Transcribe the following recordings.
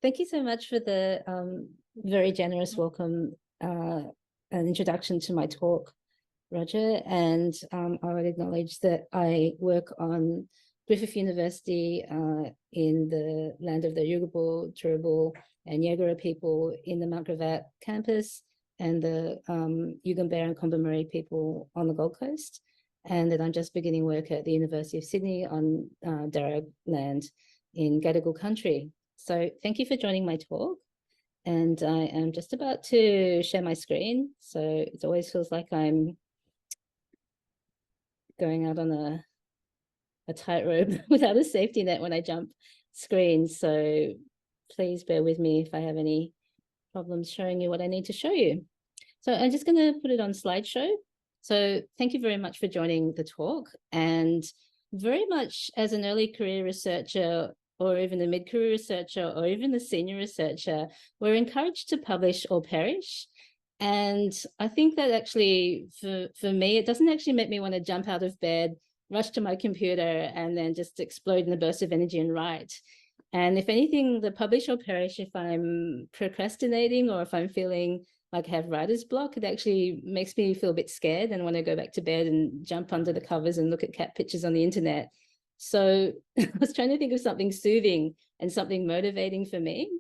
Thank you so much for the very generous welcome and introduction to my talk, Roger. And I would acknowledge that I work on Griffith University in the land of the Yugambeh, Turrbal, and Yagara people in the Mount Gravatt campus, and the Yugambeh and Kombumerri people on the Gold Coast. And that I'm just beginning work at the University of Sydney on Darug land in Gadigal country. So thank you for joining my talk. And I am just about to share my screen. So it always feels like I'm going out on a tightrope without a safety net when I jump screens. So please bear with me if I have any problems showing you what I need to show you. So I'm just going to put it on slideshow. So thank you very much for joining the talk. And very much as an early career researcher, or even a mid-career researcher, or even a senior researcher, we're encouraged to publish or perish. And I think that actually, for me, it doesn't actually make me want to jump out of bed, rush to my computer, and then just explode in a burst of energy and write. And if anything, the publish or perish, if I'm procrastinating or if I'm feeling like I have writer's block, it actually makes me feel a bit scared and want to go back to bed and jump under the covers and look at cat pictures on the internet. So I was trying to think of something soothing and something motivating for me.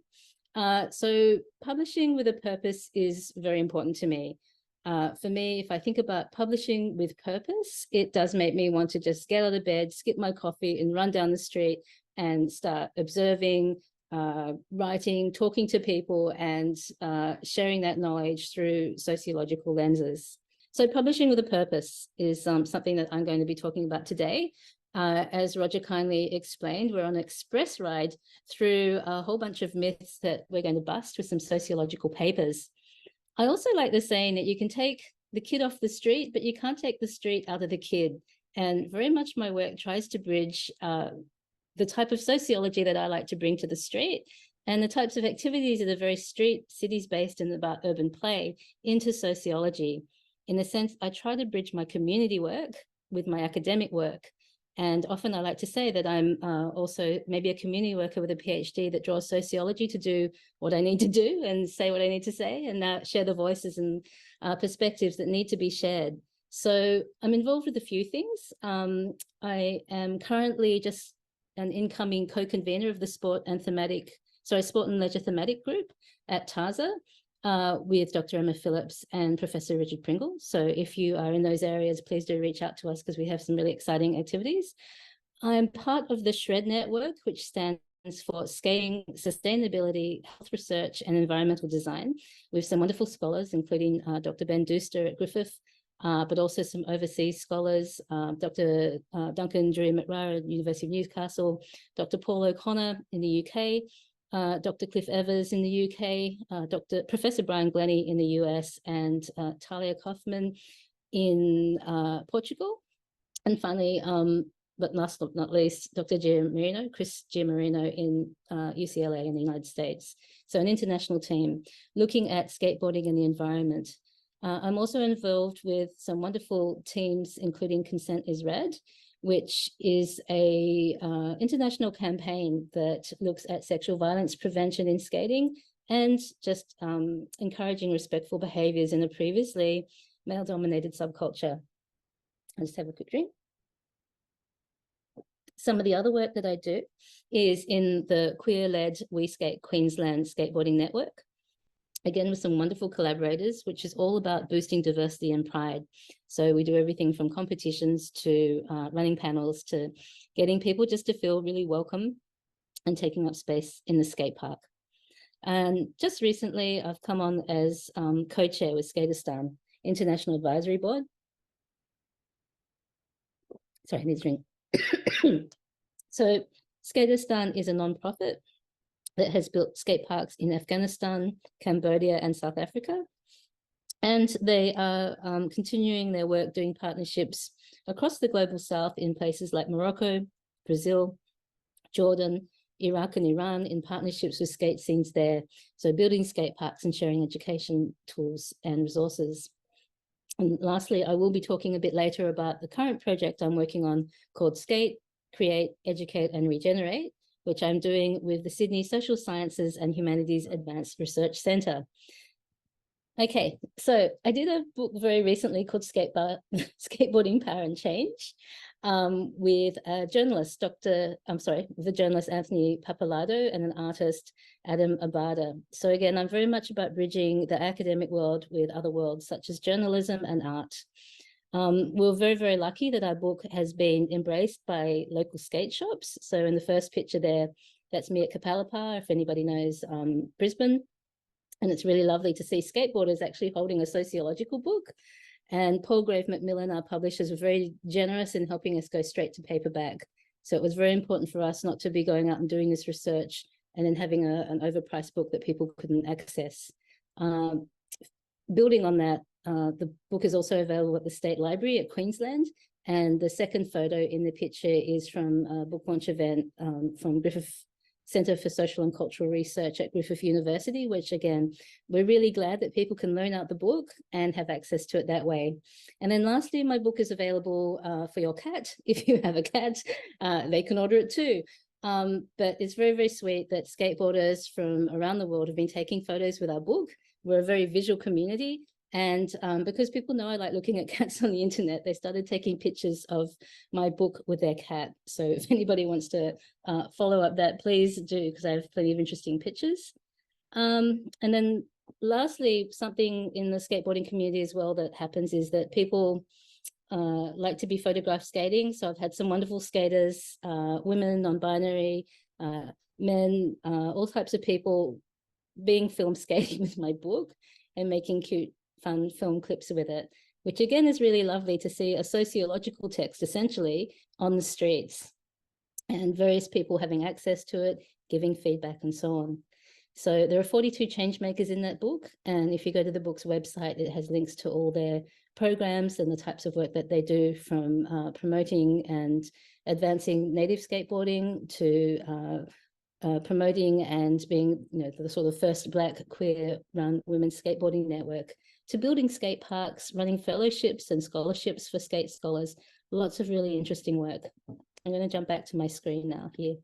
So publishing with a purpose is very important to me. For me, if I think about publishing with purpose, it does make me want to just get out of bed, skip my coffee and run down the street and start observing, writing, talking to people, and sharing that knowledge through sociological lenses. So publishing with a purpose is something that I'm going to be talking about today. As Roger kindly explained, we're on an express ride through a whole bunch of myths that we're going to bust with some sociological papers. I also like the saying that you can take the kid off the street, but you can't take the street out of the kid. And very much my work tries to bridge the type of sociology that I like to bring to the street and the types of activities that are very street, cities-based and about urban play into sociology. In a sense, I try to bridge my community work with my academic work. And often I like to say that I'm also maybe a community worker with a PhD that draws sociology to do what I need to do and say what I need to say and share the voices and perspectives that need to be shared. So I'm involved with a few things. I am currently just an incoming co-convener of the Sport and Leisure thematic group at TASA. With Dr. Emma Phillips and Professor Richard Pringle. So if you are in those areas, please do reach out to us because we have some really exciting activities. I'm part of the SHRED network, which stands for Skating, Sustainability, Health Research and Environmental Design, with some wonderful scholars, including Dr. Ben Dooster at Griffith, but also some overseas scholars, Dr. Duncan Drury McRae at University of Newcastle, Dr. Paul O'Connor in the UK, Dr. Cliff Evers in the UK, Professor Brian Glennie in the US, and Talia Kaufman in Portugal. And finally, but last but not least, Dr. Chris Giamarino in UCLA in the United States. So an international team looking at skateboarding and the environment. I'm also involved with some wonderful teams, including Consent is Red, which is a international campaign that looks at sexual violence prevention in skating and just encouraging respectful behaviours in a previously male-dominated subculture. I'll just have a quick drink. Some of the other work that I do is in the queer-led We Skate Queensland skateboarding network, again with some wonderful collaborators, which is all about boosting diversity and pride. So we do everything from competitions to running panels to getting people just to feel really welcome and taking up space in the skate park. And just recently, I've come on as co-chair with Skaterstan International Advisory Board. Sorry, I need to drink. So Skaterstan is a non-profit that has built skate parks in Afghanistan, Cambodia, and South Africa. And they are continuing their work doing partnerships across the global south in places like Morocco, Brazil, Jordan, Iraq, and Iran in partnerships with skate scenes there. So building skate parks and sharing education tools and resources. And lastly, I will be talking a bit later about the current project I'm working on called Skate, Create, Educate, and Regenerate, which I'm doing with the Sydney Social Sciences and Humanities Advanced Research Centre. Okay, so I did a book very recently called Skateboarding, Power and Change, with a journalist, the journalist Anthony Pappalardo and an artist, Adam Abada. So again, I'm very much about bridging the academic world with other worlds, such as journalism and art. We're very, very lucky that our book has been embraced by local skate shops. So in the first picture there, that's me at Kapalapa, if anybody knows Brisbane. And it's really lovely to see skateboarders actually holding a sociological book. And Paul Grave Macmillan, our publishers, were very generous in helping us go straight to paperback. So it was very important for us not to be going out and doing this research and then having an overpriced book that people couldn't access. Building on that, the book is also available at the State Library at Queensland. And the second photo in the picture is from a book launch event from Griffith Centre for Social and Cultural Research at Griffith University, which again, we're really glad that people can loan out the book and have access to it that way. And then lastly, my book is available for your cat. If you have a cat, they can order it too. But it's very, very sweet that skateboarders from around the world have been taking photos with our book. We're a very visual community. And because people know I like looking at cats on the internet, they started taking pictures of my book with their cat. So if anybody wants to follow up that, please do, because I have plenty of interesting pictures. And then lastly, something in the skateboarding community as well that happens is that people like to be photographed skating. So I've had some wonderful skaters, women, non-binary, men, all types of people being filmed skating with my book and making cute, fun film clips with it, which again is really lovely to see a sociological text essentially on the streets and various people having access to it, giving feedback and so on. So there are 42 change makers in that book. And if you go to the book's website, it has links to all their programs and the types of work that they do, from promoting and advancing native skateboarding to promoting and being, the sort of first Black queer run women's skateboarding network, to building skate parks, running fellowships and scholarships for skate scholars. Lots of really interesting work. I'm going to jump back to my screen now here.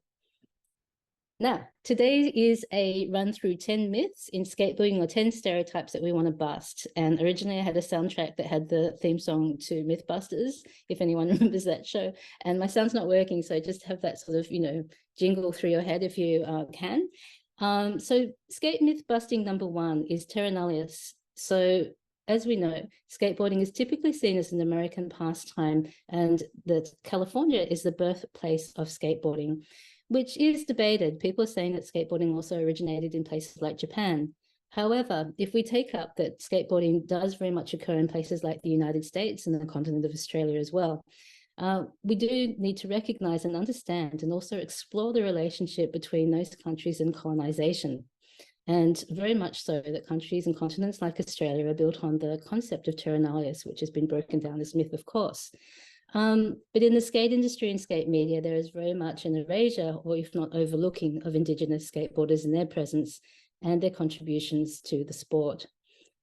Now, today is a run through 10 myths in skateboarding, or 10 stereotypes that we want to bust. And originally I had a soundtrack that had the theme song to Mythbusters, if anyone remembers that show. And my sound's not working, so just have that sort of, jingle through your head if you can. So skate myth busting number 1 is terra nullius. So as we know, skateboarding is typically seen as an American pastime, and that California is the birthplace of skateboarding, which is debated. People are saying that skateboarding also originated in places like Japan. However, if we take up that skateboarding does very much occur in places like the United States and the continent of Australia as well, we do need to recognize and understand and also explore the relationship between those countries and colonization. And very much so that countries and continents like Australia are built on the concept of terra nullius, which has been broken down as myth, of course. But in the skate industry and skate media, there is very much an erasure, or if not overlooking, of Indigenous skateboarders and their presence and their contributions to the sport.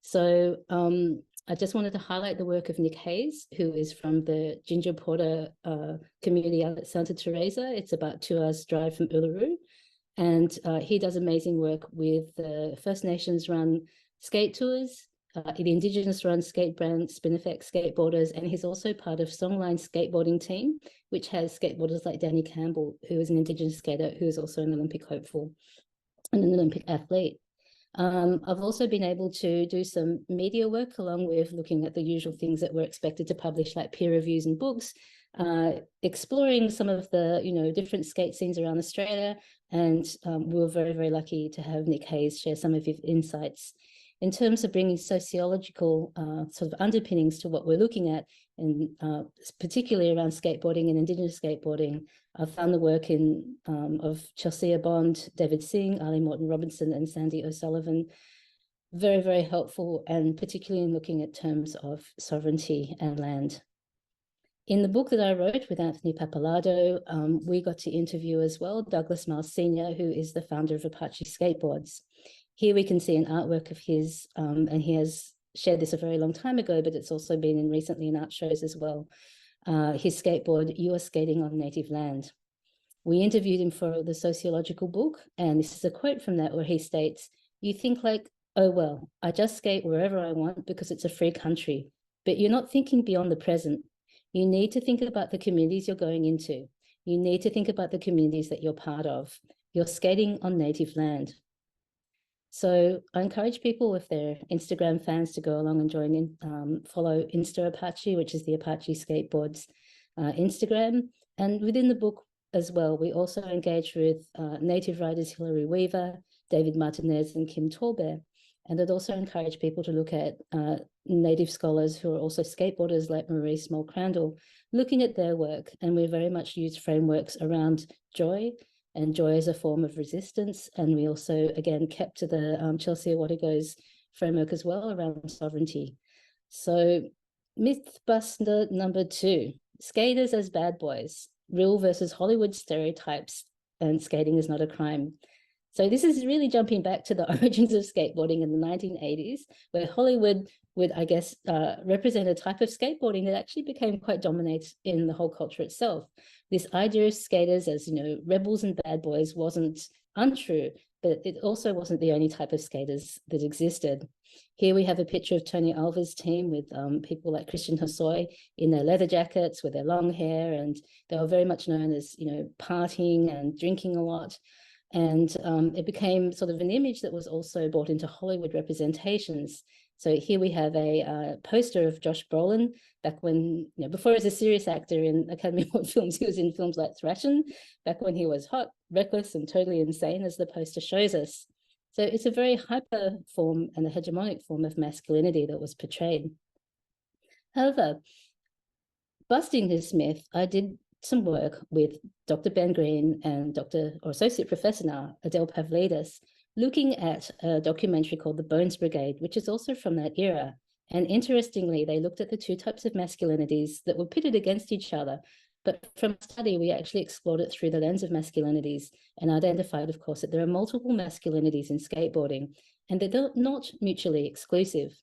So I just wanted to highlight the work of Nick Hayes, who is from the Ginger Porter community out at Santa Teresa. It's about 2 hours drive from Uluru. And he does amazing work with the First Nations run skate tours, the Indigenous run skate brand Spin Effect Skateboarders, and he's also part of Songline skateboarding team, which has skateboarders like Danny Campbell, who is an Indigenous skater, who is also an Olympic hopeful and an Olympic athlete. I've also been able to do some media work, along with looking at the usual things that we're expected to publish, like peer reviews and books, exploring some of the different skate scenes around Australia. And we were very, very lucky to have Nick Hayes share some of his insights in terms of bringing sociological sort of underpinnings to what we're looking at, and particularly around skateboarding and Indigenous skateboarding. I've found the work of Chelsea Bond, David Singh, Ali Morton Robinson, and Sandy O'Sullivan very, very helpful, and particularly in looking at terms of sovereignty and land. In the book that I wrote with Anthony Pappalardo, we got to interview as well Douglas Miles Sr., who is the founder of Apache Skateboards. Here we can see an artwork of his, and he has shared this a very long time ago, but it's also been recently in art shows as well. His skateboard, "You Are Skating on Native Land." We interviewed him for the sociological book, and this is a quote from that where he states, "You think like, oh, well, I just skate wherever I want because it's a free country, but you're not thinking beyond the present. You need to think about the communities you're going into. You need to think about the communities that you're part of. You're skating on native land." So I encourage people, if they're Instagram fans, to go along and join in, follow Insta Apache, which is the Apache Skateboards Instagram. And within the book as well, we also engage with native writers Hilary Weaver, David Martinez, and Kim Tallbear. And I'd also encourage people to look at native scholars who are also skateboarders like Marie Small-Crandall, looking at their work. And we very much use frameworks around joy, and joy as a form of resistance. And we also, again, kept to the Chelsea Awadigo's framework as well around sovereignty. So mythbuster number 2, skaters as bad boys, real versus Hollywood stereotypes, and skating is not a crime. So this is really jumping back to the origins of skateboarding in the 1980s, where Hollywood would, I guess, represent a type of skateboarding that actually became quite dominant in the whole culture itself. This idea of skaters as, rebels and bad boys wasn't untrue, but it also wasn't the only type of skaters that existed. Here we have a picture of Tony Alva's team with people like Christian Hosoi in their leather jackets with their long hair, and they were very much known as, partying and drinking a lot. And it became sort of an image that was also brought into Hollywood representations. So here we have a poster of Josh Brolin back when, before he was a serious actor in Academy Award films, he was in films like Thrashin', back when he was hot, reckless, and totally insane, as the poster shows us. So it's a very hyper form and a hegemonic form of masculinity that was portrayed. However, busting this myth, I did some work with Dr. Ben Green and Associate Professor now, Adele Pavlidis, looking at a documentary called The Bones Brigade, which is also from that era. And interestingly, they looked at the two types of masculinities that were pitted against each other. But from study, we actually explored it through the lens of masculinities and identified, of course, that there are multiple masculinities in skateboarding and that they're not mutually exclusive.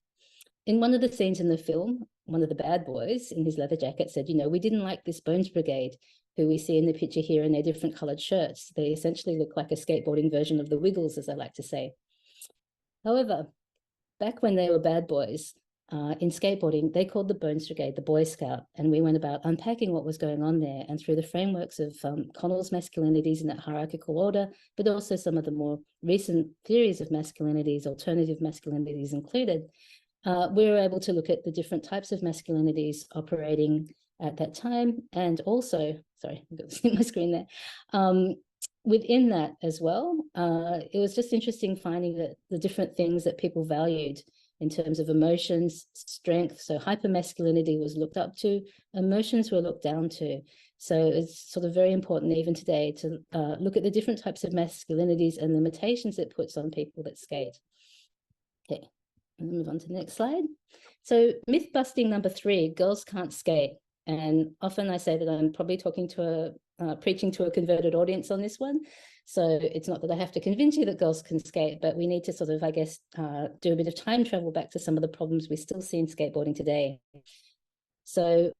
In one of the scenes in the film, one of the bad boys in his leather jacket said, we didn't like this Bones Brigade, who we see in the picture here in their different colored shirts. They essentially look like a skateboarding version of the Wiggles, as I like to say. However, back when they were bad boys in skateboarding, they called the Bones Brigade the Boy Scout. And we went about unpacking what was going on there. And through the frameworks of Connell's masculinities in that hierarchical order, but also some of the more recent theories of masculinities, alternative masculinities included, we were able to look at the different types of masculinities operating at that time. And also, sorry, I've got to see my screen there. Within that as well, it was just interesting finding that the different things that people valued in terms of emotions, strength. So hypermasculinity was looked up to, emotions were looked down to. So it's sort of very important even today to look at the different types of masculinities and limitations it puts on people that skate. Okay. And move on to the next slide. So myth busting number 3, girls can't skate. And often I say that I'm probably talking to preaching to a converted audience on this one. So it's not that I have to convince you that girls can skate, but we need to sort of, I guess, do a bit of time travel back to some of the problems we still see in skateboarding today. So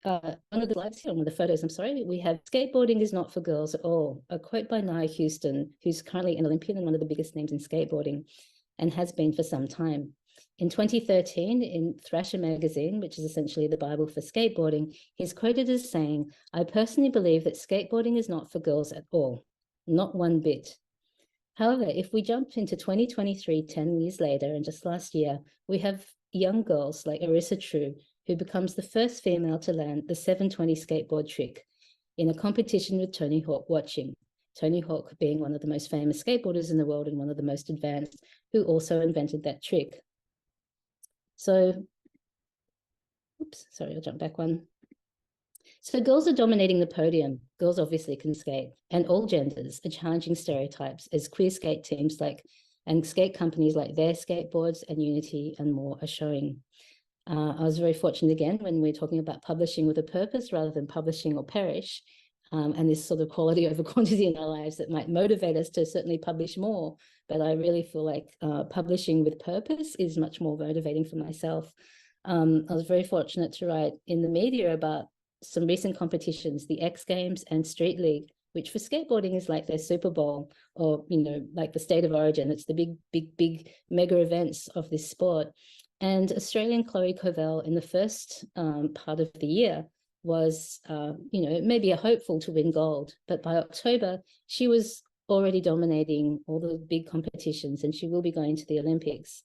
one of the slides here, one of the photos, I'm sorry, we have skateboarding is not for girls at all. A quote by Nia Houston, who's currently an Olympian and one of the biggest names in skateboarding, and has been for some time. In 2013, in Thrasher magazine, which is essentially the Bible for skateboarding, he's quoted as saying, "I personally believe that skateboarding is not for girls at all, not one bit." However, if we jump into 2023, 10 years later, and just last year, we have young girls like Arissa True, who becomes the first female to land the 720 skateboard trick in a competition with Tony Hawk watching. Tony Hawk being one of the most famous skateboarders in the world and one of the most advanced, who also invented that trick. So, oops, sorry, I'll jump back one. So girls are dominating the podium. Girls obviously can skate, and all genders are challenging stereotypes as queer skate teams and skate companies like Their Skateboards and Unity and more are showing. I was very fortunate again when we're talking about publishing with a purpose rather than publishing or perish. And this sort of quality over quantity in our lives that might motivate us to certainly publish more. But I really feel like publishing with purpose is much more motivating for myself. I was very fortunate to write in the media about some recent competitions, the X Games and Street League, which for skateboarding is like their Super Bowl, or, you know, like the State of Origin. It's the big mega events of this sport. And Australian Chloe Covell in the first part of the year was, you know, maybe a hopeful to win gold. But by October, she was already dominating all the big competitions, and she will be going to the Olympics.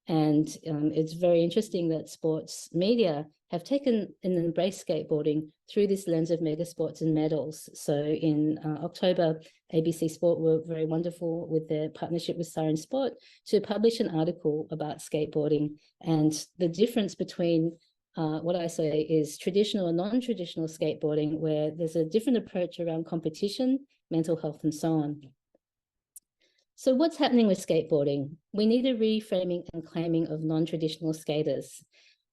And it's very interesting that sports media have taken and embraced skateboarding through this lens of mega sports and medals. So in October, ABC Sport were very wonderful with their partnership with Siren Sport to publish an article about skateboarding and the difference between what I say is traditional and non-traditional skateboarding, where there's a different approach around competition, mental health, and so on. So what's happening with skateboarding? We need a reframing and claiming of non-traditional skaters.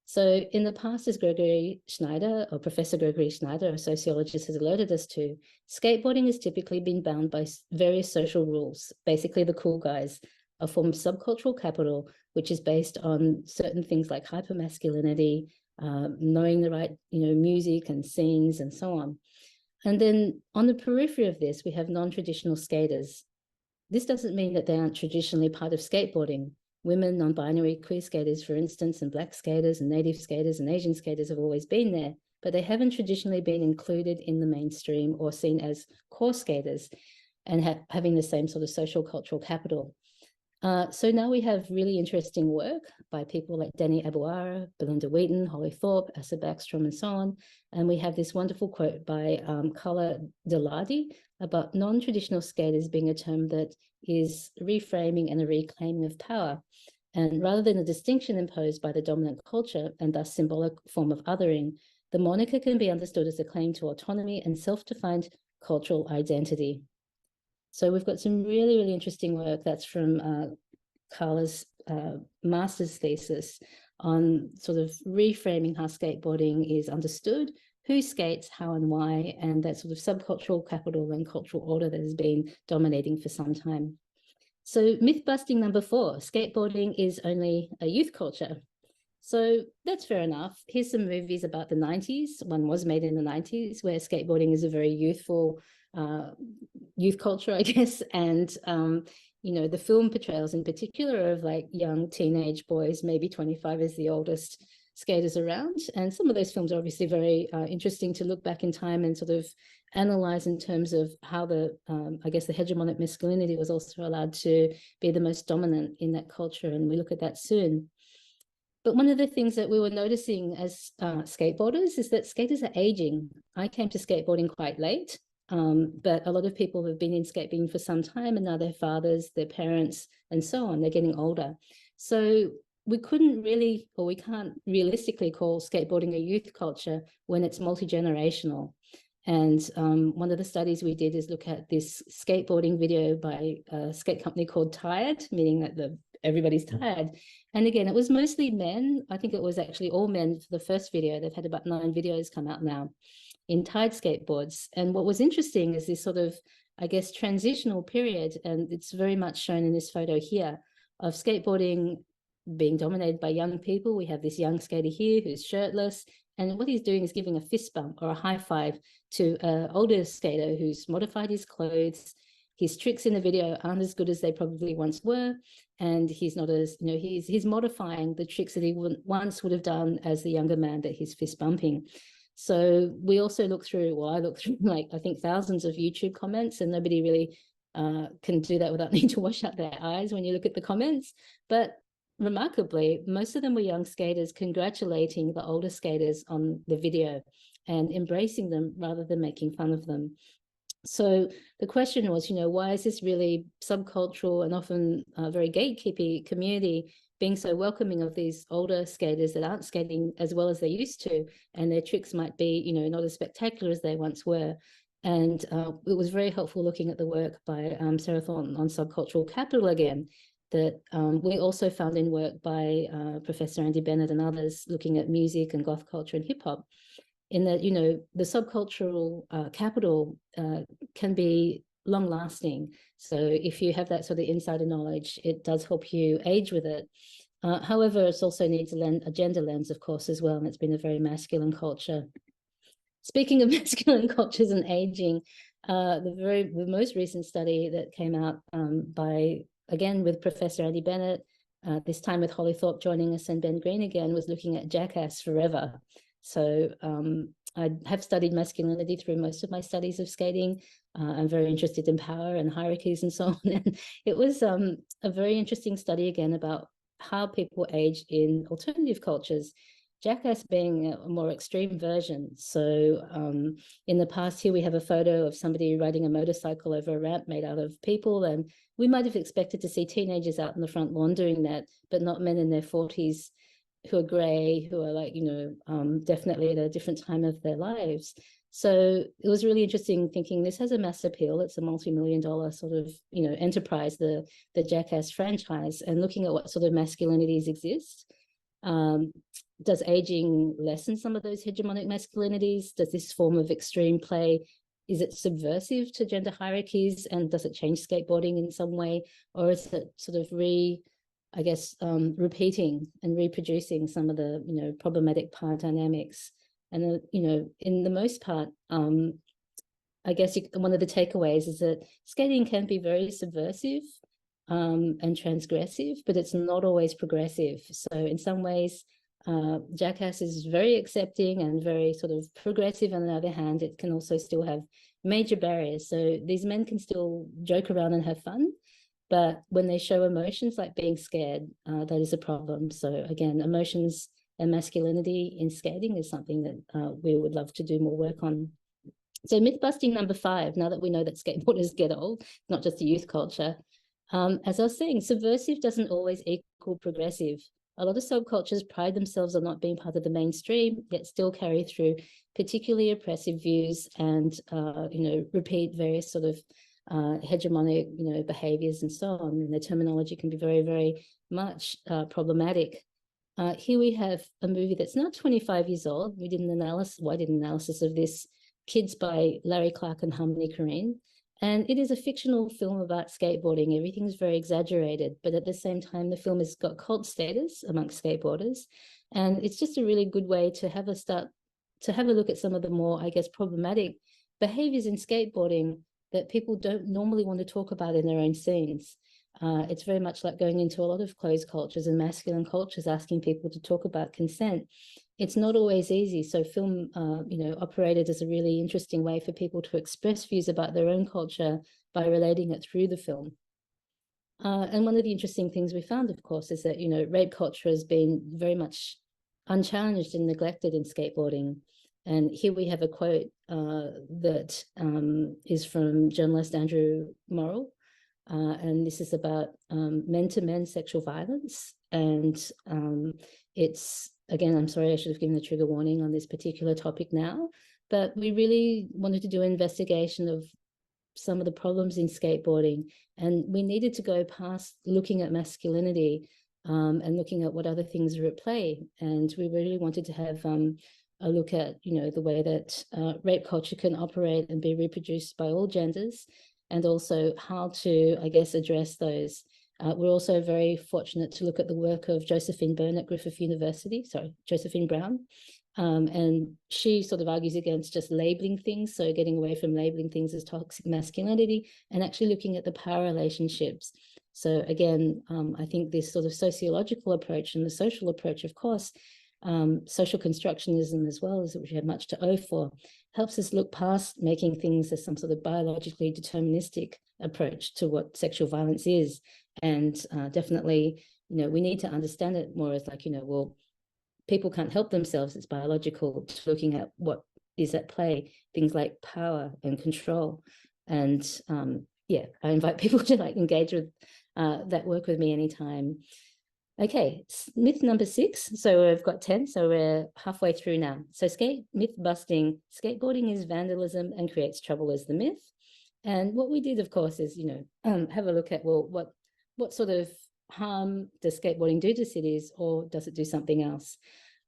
So in the past, as Gregory Schneider, or Professor Gregory Schneider, a sociologist, has alerted us to, skateboarding has typically been bound by various social rules, basically the cool guys, a form of subcultural capital, which is based on certain things like hypermasculinity, knowing the right, you know, music and scenes and so on. And then on the periphery of this, we have non-traditional skaters. This doesn't mean that they aren't traditionally part of skateboarding. Women, non-binary, queer skaters, for instance, and Black skaters and Native skaters and Asian skaters have always been there, but they haven't traditionally been included in the mainstream or seen as core skaters and having the same sort of social cultural capital. So now we have really interesting work by people like Danny Abuara, Belinda Wheaton, Holly Thorpe, Asa Backstrom, and so on. And we have this wonderful quote by Carla Delardi about non-traditional skaters being a term that is reframing and a reclaiming of power. And rather than a distinction imposed by the dominant culture and thus symbolic form of othering, the moniker can be understood as a claim to autonomy and self-defined cultural identity. So we've got some really, really interesting work that's from Carla's master's thesis on sort of reframing how skateboarding is understood, who skates, how and why, and that sort of subcultural capital and cultural order that has been dominating for some time. So myth busting number 4, skateboarding is only a youth culture. So that's fair enough. Here's some movies about the 90s. One was made in the 90s where skateboarding is a very youthful youth culture, I guess. And, you know, the film portrayals in particular of like young teenage boys, maybe 25 as the oldest skaters around. And some of those films are obviously very interesting to look back in time and sort of analyze in terms of how the, I guess, the hegemonic masculinity was also allowed to be the most dominant in that culture. And we look at that soon. But one of the things that we were noticing as skateboarders is that skaters are aging. I came to skateboarding quite late, but a lot of people have been in skateboarding for some time, and now their fathers, their parents, and so on, they're getting older. So we couldn't really, or we can't realistically call skateboarding a youth culture when it's multi-generational. And one of the studies we did is look at this skateboarding video by a skate company called Tired, meaning that everybody's tired. And again, it was mostly men. I think it was actually all men for the first video. They've had about 9 videos come out now in Tide skateboards. And what was interesting is this sort of, I guess, transitional period, and it's very much shown in this photo here, of skateboarding being dominated by young people. We have this young skater here who's shirtless, and what he's doing is giving a fist bump or a high five to an older skater who's modified his clothes. His tricks in the video aren't as good as they probably once were, and he's not as, you know, he's modifying the tricks that he once would have done as the younger man that he's fist bumping. So we also look through, well, I look through like, I think thousands of YouTube comments, and nobody really can do that without needing to wash out their eyes when you look at the comments. But remarkably, most of them were young skaters congratulating the older skaters on the video and embracing them rather than making fun of them. So the question was, you know, why is this really subcultural and often very gatekeepy community being so welcoming of these older skaters that aren't skating as well as they used to, and their tricks might be, you know, not as spectacular as they once were. And it was very helpful looking at the work by Sarah Thornton on subcultural capital again, that we also found in work by Professor Andy Bennett and others looking at music and goth culture and hip hop, in that, you know, the subcultural capital can be long lasting. So if you have that sort of insider knowledge, it does help you age with it. However, it also needs a gender lens, of course, as well. And it's been a very masculine culture. speaking of masculine cultures and aging, the most recent study that came out again with Professor Andy Bennett, this time with Holly Thorpe joining us and Ben Green again, was looking at Jackass Forever. So I have studied masculinity through most of my studies of skating. I'm very interested in power and hierarchies and so on. And it was a very interesting study again about how people age in alternative cultures, Jackass being a more extreme version. So in the past here, we have a photo of somebody riding a motorcycle over a ramp made out of people. And we might have expected to see teenagers out in the front lawn doing that, but not men in their 40s who are gray, who are like, definitely at a different time of their lives. So it was really interesting thinking this has a mass appeal. It's a multi-million-dollar sort of, enterprise, the Jackass franchise, and looking at what sort of masculinities exist. Does aging lessen some of those hegemonic masculinities? Does this form of extreme play, is it subversive to gender hierarchies, and does it change skateboarding in some way? Or is it sort of repeating and reproducing some of the, problematic power dynamics? And, in the most part, I guess one of the takeaways is that skating can be very subversive and transgressive, but it's not always progressive. So in some ways, Jackass is very accepting and very sort of progressive. On the other hand, it can also still have major barriers. So these men can still joke around and have fun, but when they show emotions like being scared, that is a problem. So again, emotions and masculinity in skating is something that we would love to do more work on. So myth busting number 5, now that we know that skateboarders get old, not just a youth culture. As I was saying, subversive doesn't always equal progressive. A lot of subcultures pride themselves on not being part of the mainstream, yet still carry through particularly oppressive views and, repeat various sort of hegemonic, behaviors and so on. And the terminology can be very, very much problematic. Here we have a movie that's now 25 years old. We did an analysis of this, Kids by Larry Clark and Harmony Korine. And it is a fictional film about skateboarding. Everything's very exaggerated, but at the same time, the film has got cult status amongst skateboarders. And it's just a really good way to have a look at some of the more, I guess, problematic behaviors in skateboarding that people don't normally want to talk about in their own scenes. It's very much like going into a lot of closed cultures and masculine cultures, asking people to talk about consent. It's not always easy. So film, operated as a really interesting way for people to express views about their own culture by relating it through the film. And one of the interesting things we found, of course, is that, rape culture has been very much unchallenged and neglected in skateboarding. And here we have a quote that is from journalist Andrew Morrill. And this is about men-to-men sexual violence. And it's, again, I'm sorry, I should have given a trigger warning on this particular topic now, but we really wanted to do an investigation of some of the problems in skateboarding. And we needed to go past looking at masculinity and looking at what other things are at play. And we really wanted to have a look at, the way that rape culture can operate and be reproduced by all genders, and also how to, I guess, address those. We're also very fortunate to look at the work of Josephine Brown at Griffith University, Josephine Brown. And she sort of argues against just labeling things, so getting away from labeling things as toxic masculinity and actually looking at the power relationships. So again, I think this sort of sociological approach and the social approach, of course, social constructionism as well, as which we have much to owe for, helps us look past making things as some sort of biologically deterministic approach to what sexual violence is. And definitely, we need to understand it more as like, well, people can't help themselves, it's biological, to looking at what is at play, things like power and control. And I invite people to engage with that work with me anytime. Okay, myth number 6. So we've got 10, so we're halfway through now. So myth busting, skateboarding is vandalism and creates trouble as the myth. And what we did, of course, is, have a look at, well, what sort of harm does skateboarding do to cities, or does it do something else?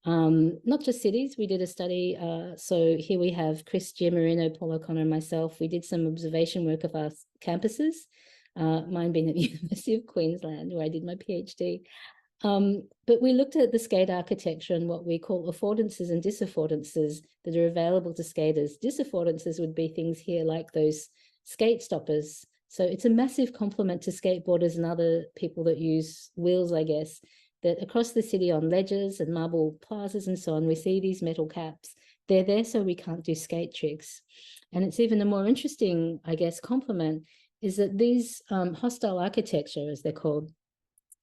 Not just cities, we did a study. So here we have Chris Giamarino, Paul O'Connor, and myself. We did some observation work of our campuses, mine being at the University of Queensland, where I did my PhD. But we looked at the skate architecture and what we call affordances and disaffordances that are available to skaters. Disaffordances would be things here like those skate stoppers. So it's a massive compliment to skateboarders and other people that use wheels, I guess, that across the city on ledges and marble plazas and so on, we see these metal caps. They're there so we can't do skate tricks. And it's even a more interesting, I guess, compliment is that these hostile architecture, as they're called,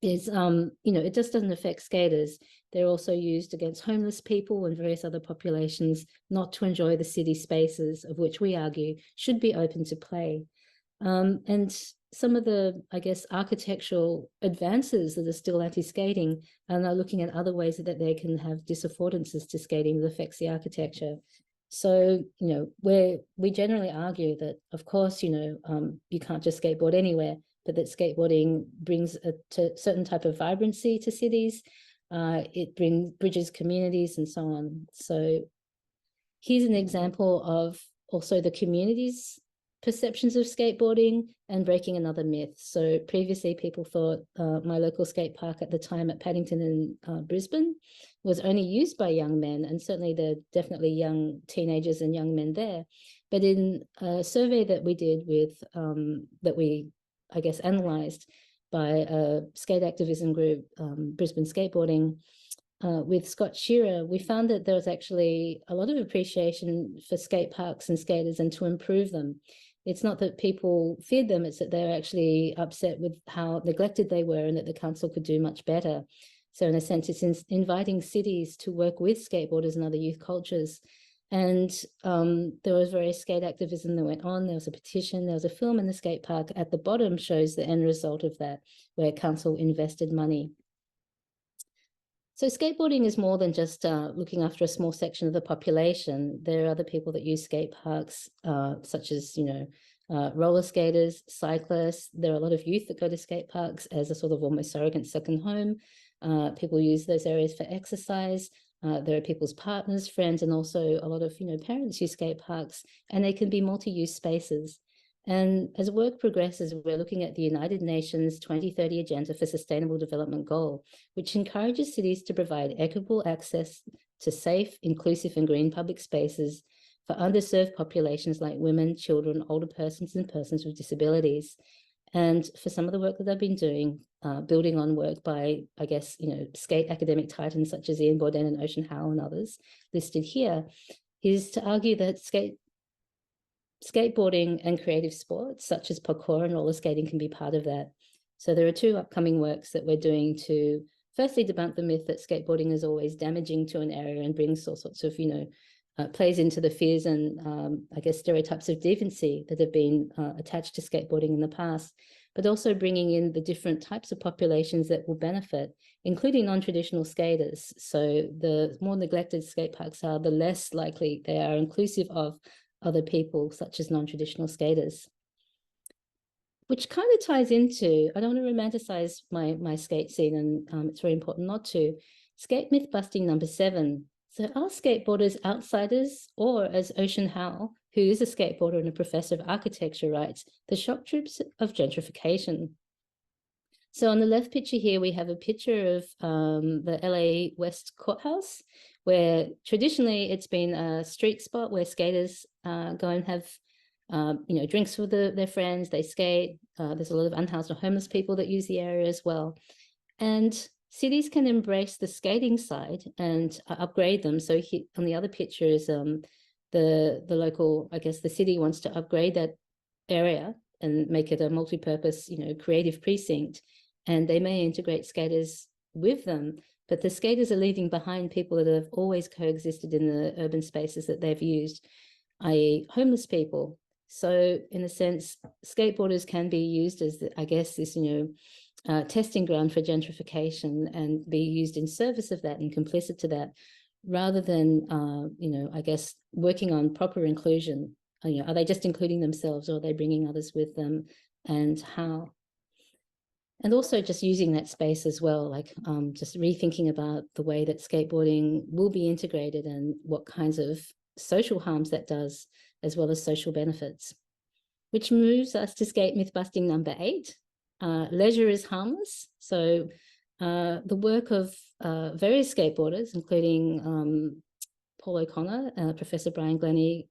is, it just doesn't affect skaters. They're also used against homeless people and various other populations not to enjoy the city spaces of which we argue should be open to play. And some of the, I guess, architectural advances that are still anti-skating are now looking at other ways that they can have disaffordances to skating that affects the architecture. So, we generally argue that, of course, you can't just skateboard anywhere, but that skateboarding brings a certain type of vibrancy to cities. It bridges communities and so on. So here's an example of also the community's perceptions of skateboarding and breaking another myth. So previously people thought my local skate park at the time at Paddington in Brisbane was only used by young men, and certainly there are definitely young teenagers and young men there. But in a survey that we did with, that we, I guess, analysed by a skate activism group, Brisbane Skateboarding, with Scott Shearer, we found that there was actually a lot of appreciation for skate parks and skaters and to improve them. It's not that people feared them, it's that they're actually upset with how neglected they were and that the council could do much better. So in a sense, it's inviting cities to work with skateboarders and other youth cultures. And there was various skate activism that went on. There was a petition, there was a film in the skate park. At the bottom shows the end result of that, where council invested money. So skateboarding is more than just looking after a small section of the population. There are other people that use skate parks, such as, roller skaters, cyclists. There are a lot of youth that go to skate parks as a sort of almost surrogate second home. People use those areas for exercise. There are people's partners, friends, and also a lot of, parents use skate parks, and they can be multi-use spaces. And as work progresses, we're looking at the United Nations 2030 Agenda for Sustainable Development Goal, which encourages cities to provide equitable access to safe, inclusive, and green public spaces for underserved populations like women, children, older persons, and persons with disabilities. And for some of the work that I've been doing, building on work by, I guess, skate academic titans such as Ian Borden and Ocean Howe and others listed here, is to argue that skateboarding and creative sports such as parkour and roller skating can be part of that. So there are two upcoming works that we're doing to firstly debunk the myth that skateboarding is always damaging to an area and brings all sorts of, plays into the fears and I guess stereotypes of deviancy that have been attached to skateboarding in the past, but also bringing in the different types of populations that will benefit, including non-traditional skaters. So the more neglected skate parks are, the less likely they are inclusive of other people such as non-traditional skaters. Which kind of ties into, I don't want to romanticize my skate scene, and it's very important not to. Skate myth busting number 7. So are skateboarders outsiders, or as Ocean Howe, who is a skateboarder and a professor of architecture, writes, the shock troops of gentrification? So on the left picture here, we have a picture of the LA West Courthouse, where traditionally it's been a street spot where skaters go and have drinks with their friends, they skate. There's a lot of unhoused or homeless people that use the area as well. And cities can embrace the skating side and upgrade them. So on the other picture is the local, I guess the city wants to upgrade that area and make it a multi-purpose, creative precinct. And they may integrate skaters with them, but the skaters are leaving behind people that have always coexisted in the urban spaces that they've used, i.e. homeless people. So in a sense, skateboarders can be used as, I guess, this, testing ground for gentrification and be used in service of that and complicit to that, rather than, I guess, working on proper inclusion. Are they just including themselves, or are they bringing others with them, and how? And also just using that space as well, like just rethinking about the way that skateboarding will be integrated and what kinds of social harms that does, as well as social benefits. Which moves us to skate myth busting number 8. Leisure is harmless. So The work of various skateboarders, including Paul O'Connor, Professor Brian Glennie,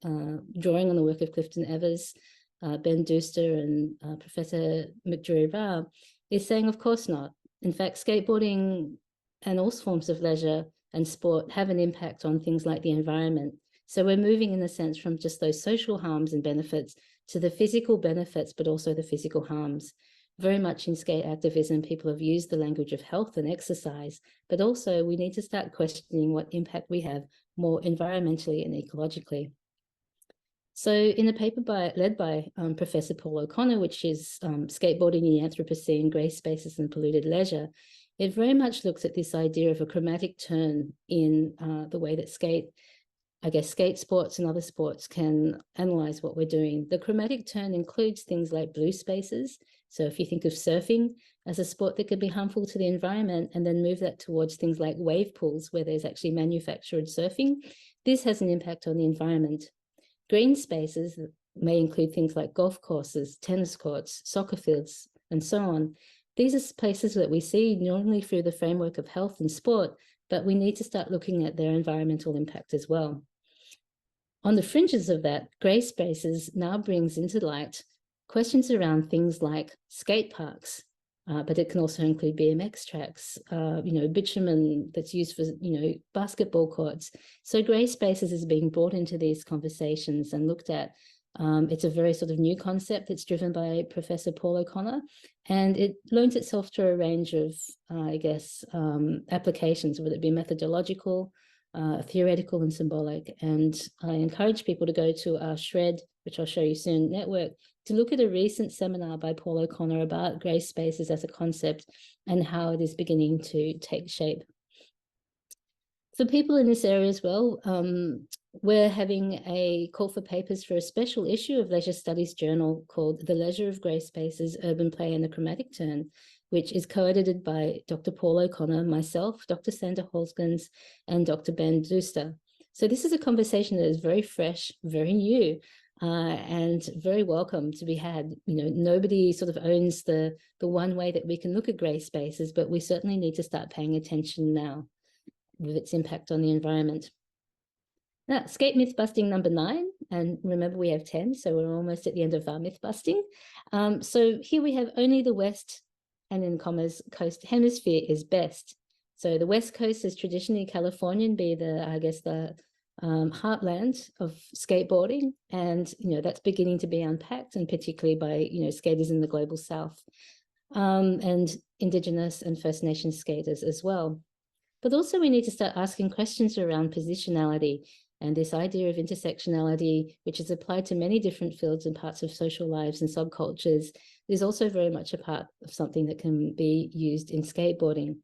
drawing on the work of Clifton Evers, Ben Dooster, and Professor McDrew Rao, is saying, of course not. In fact, skateboarding and all forms of leisure and sport have an impact on things like the environment. So we're moving, in a sense, from just those social harms and benefits to the physical benefits, but also the physical harms. Very much in skate activism, people have used the language of health and exercise, but also we need to start questioning what impact we have more environmentally and ecologically. So in a paper led by Professor Paul O'Connor, which is Skateboarding in the Anthropocene, Grey Spaces and Polluted Leisure, it very much looks at this idea of a chromatic turn in the way that skate sports and other sports can analyze what we're doing. The chromatic turn includes things like blue spaces. So if you think of surfing as a sport that could be harmful to the environment, and then move that towards things like wave pools where there's actually manufactured surfing, this has an impact on the environment. Green spaces may include things like golf courses, tennis courts, soccer fields, and so on. These are places that we see normally through the framework of health and sport, but we need to start looking at their environmental impact as well. On the fringes of that, grey spaces now brings into light questions around things like skate parks, but it can also include BMX tracks, bitumen that's used for, basketball courts. So grey spaces is being brought into these conversations and looked at. It's a very sort of new concept that's driven by Professor Paul O'Connor, and it lends itself to a range of, applications, whether it be methodological, theoretical and symbolic. And I encourage people to go to our Shred, which I'll show you soon, network, to look at a recent seminar by Paul O'Connor about grey spaces as a concept and how it is beginning to take shape. For people in this area as well, we're having a call for papers for a special issue of Leisure Studies Journal called The Leisure of Grey Spaces, Urban Play and the Chromatic Turn, which is co-edited by Dr. Paul O'Connor, myself, Dr. Sandra Holzgens, and Dr. Ben Dooster. So this is a conversation that is very fresh, very new, and very welcome to be had. Nobody sort of owns the one way that we can look at grey spaces, but we certainly need to start paying attention now with its impact on the environment. Now, skate myth busting number 9, and remember we have 10, so we're almost at the end of our myth busting. So here we have only the West, and in commas, coast hemisphere is best. So the West Coast is traditionally Californian, be the heartland of skateboarding, and that's beginning to be unpacked, and particularly by skaters in the global South, and Indigenous and First Nations skaters as well. But also we need to start asking questions around positionality and this idea of intersectionality, which is applied to many different fields and parts of social lives and subcultures, is also very much a part of something that can be used in skateboarding.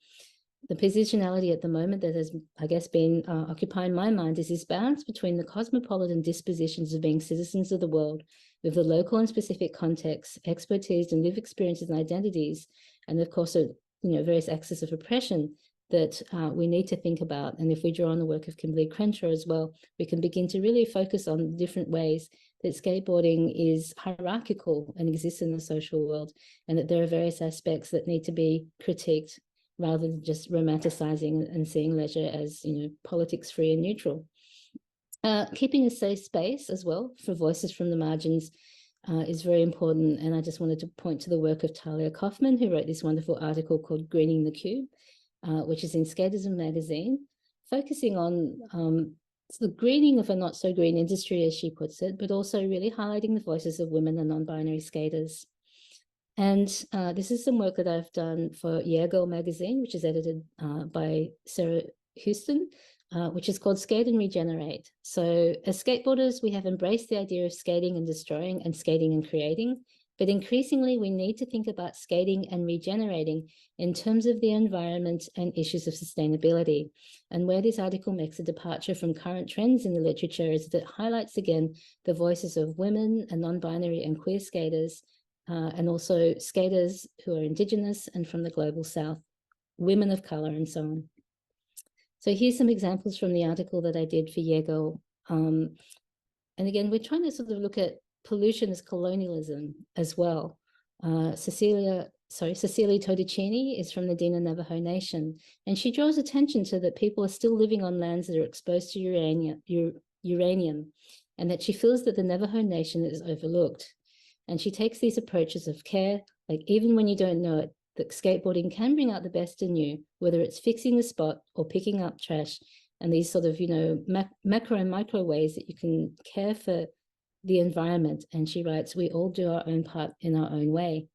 The positionality at the moment that has, been occupying my mind is this balance between the cosmopolitan dispositions of being citizens of the world with the local and specific contexts, expertise and lived experiences and identities, and of course, various axes of oppression that we need to think about. And if we draw on the work of Kimberly Crenshaw as well, we can begin to really focus on different ways that skateboarding is hierarchical and exists in the social world, and that there are various aspects that need to be critiqued rather than just romanticizing and seeing leisure as, politics free and neutral. Keeping a safe space as well for voices from the margins is very important. And I just wanted to point to the work of Talia Kaufman, who wrote this wonderful article called Greening the Cube, which is in Skatism magazine, focusing on the greening of a not so green industry, as she puts it, but also really highlighting the voices of women and non-binary skaters. And this is some work that I've done for Yeah Girl magazine, which is edited by Sarah Houston, which is called Skate and Regenerate. So as skateboarders, we have embraced the idea of skating and destroying and skating and creating, but increasingly we need to think about skating and regenerating in terms of the environment and issues of sustainability. And where this article makes a departure from current trends in the literature is that it highlights again the voices of women and non-binary and queer skaters, and also skaters who are Indigenous and from the global South, women of color, and so on. So here's some examples from the article that I did for Yeah Girl. And again, we're trying to sort of look at pollution as colonialism as well. Cecilia Cecilia Todicini is from the Dina Navajo Nation, and she draws attention to that people are still living on lands that are exposed to uranium, and that she feels that the Navajo Nation is overlooked. And she takes these approaches of care, like even when you don't know it, that skateboarding can bring out the best in you, whether it's fixing the spot or picking up trash, and these sort of, macro and micro ways that you can care for the environment. And she writes, we all do our own part in our own way.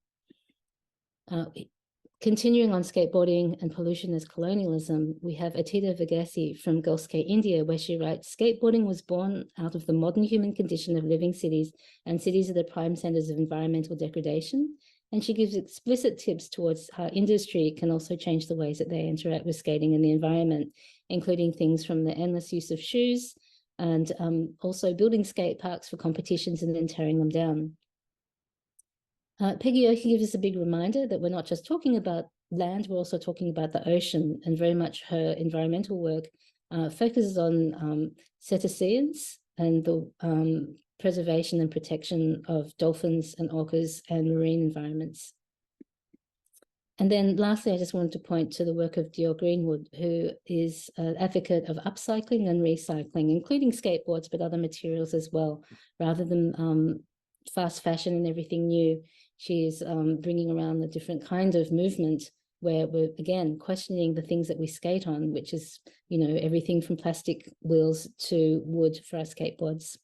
Continuing on skateboarding and pollution as colonialism, we have Atita Verghese from Girl Skate India, where she writes, skateboarding was born out of the modern human condition of living cities, and cities are the prime centers of environmental degradation. And she gives explicit tips towards how industry can also change the ways that they interact with skating and the environment, including things from the endless use of shoes and also building skate parks for competitions and then tearing them down. Peggy Oki gives us a big reminder that we're not just talking about land, we're also talking about the ocean, and very much her environmental work focuses on cetaceans and the preservation and protection of dolphins and orcas and marine environments. And then lastly, I just wanted to point to the work of Dior Greenwood, who is an advocate of upcycling and recycling, including skateboards, but other materials as well, rather than fast fashion and everything new. She is bringing around the different kind of movement where we're, again, questioning the things that we skate on, which is, everything from plastic wheels to wood for our skateboards.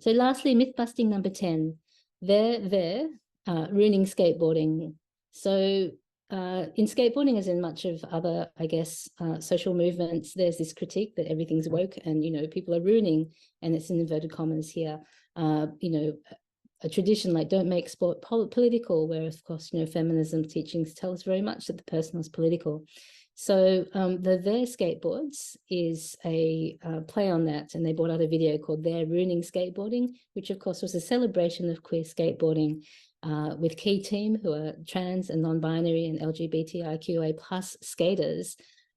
So lastly, myth busting number 10, ruining skateboarding. So in skateboarding, as in much of other, I guess, social movements, there's this critique that everything's woke and, people are ruining, and it's in inverted commas here, a tradition like don't make sport political, where of course, feminism teachings tell us very much that the personal is political. So the Their Skateboards is a play on that, and they brought out a video called They're Ruining Skateboarding, which of course was a celebration of queer skateboarding with key team who are trans and non-binary and LGBTIQA plus skaters,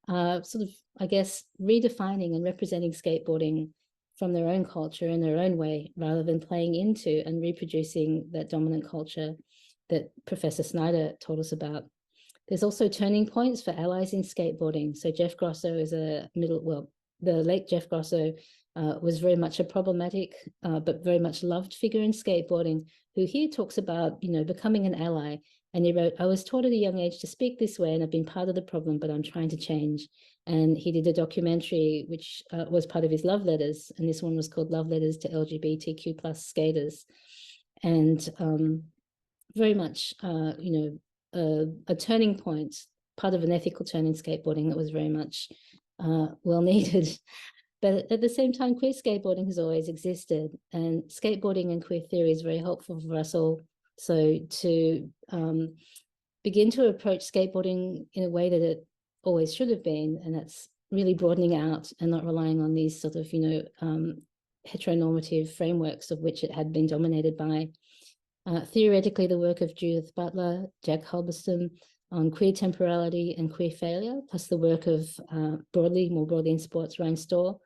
sort of, I guess, redefining and representing skateboarding from their own culture in their own way, rather than playing into and reproducing that dominant culture that Professor Snyder told us about. There's also turning points for allies in skateboarding. So Jeff Grosso is the late Jeff Grosso was very much a problematic, but very much loved figure in skateboarding, who here talks about, becoming an ally. And he wrote, I was taught at a young age to speak this way, and I've been part of the problem, but I'm trying to change. And he did a documentary, which was part of his love letters. And this one was called Love Letters to LGBTQ plus skaters. And very much, a turning point, part of an ethical turn in skateboarding that was very much well needed. But at the same time, queer skateboarding has always existed, and skateboarding and queer theory is very helpful for us all. So to begin to approach skateboarding in a way that it always should have been, and that's really broadening out and not relying on these sort of, heteronormative frameworks of which it had been dominated by. Theoretically, the work of Judith Butler, Jack Halberstam on queer temporality and queer failure, plus the work of more broadly in sports, Ryan Storr,